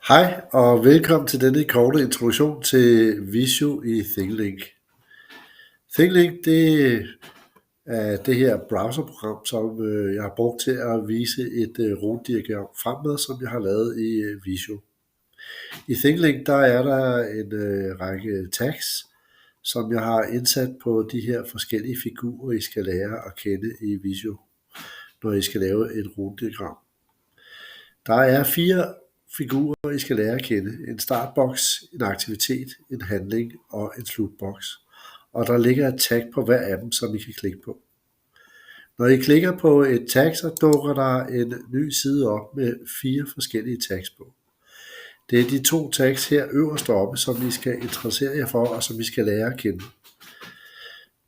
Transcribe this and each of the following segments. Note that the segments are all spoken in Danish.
Hej og velkommen til denne korte introduktion til Visio i ThinkLink. ThinkLink det er det her browserprogram, som jeg har brugt til at vise et rutediagram frem med, som jeg har lavet i Visio. I ThinkLink der er der en række tags, som jeg har indsat på de her forskellige figurer, I skal lære at kende i Visio, når I skal lave et rutediagram. Der er 4 figurer, I skal lære at kende. En startboks, en aktivitet, en handling og en slutboks. Og der ligger et tag på hver af dem, som I kan klikke på. Når I klikker på et tag, så dukker der en ny side op med 4 forskellige tags på. Det er de 2 tags her øverst oppe, som I skal interessere jer for, og som I skal lære at kende.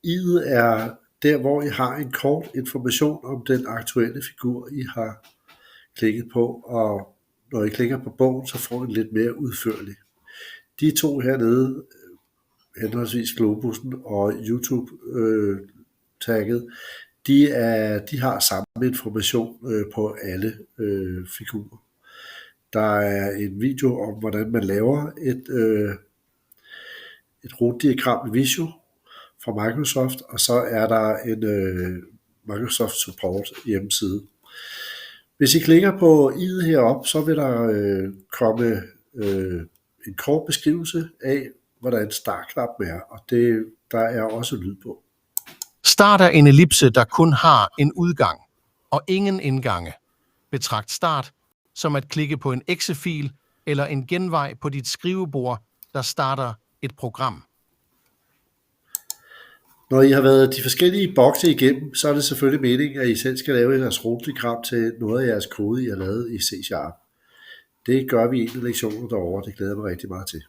I'et er der, hvor I har en kort information om den aktuelle figur, I har klikket på, og når I klikker på bogen, så får I lidt mere udførlig. De 2 hernede, henholdsvis Globussen og YouTube-tagget, de har samme information på alle figurer. Der er en video om, hvordan man laver et rutediagram i Visio fra Microsoft, og så er der en Microsoft Support hjemmeside. Hvis I klikker på i'et heroppe, så vil der komme en kort beskrivelse af, hvordan startknappen er, og der er også lyd på. Start er en ellipse, der kun har en udgang og ingen indgange. Betragt start som at klikke på en exe-fil eller en genvej på dit skrivebord, der starter et program. Når I har været de forskellige bokse igennem, så er det selvfølgelig meningen, at I selv skal lave jeres rutediagram til noget af jeres kode, I har lavet i C#. Det gør vi i en af lektioner derovre, det glæder jeg mig rigtig meget til.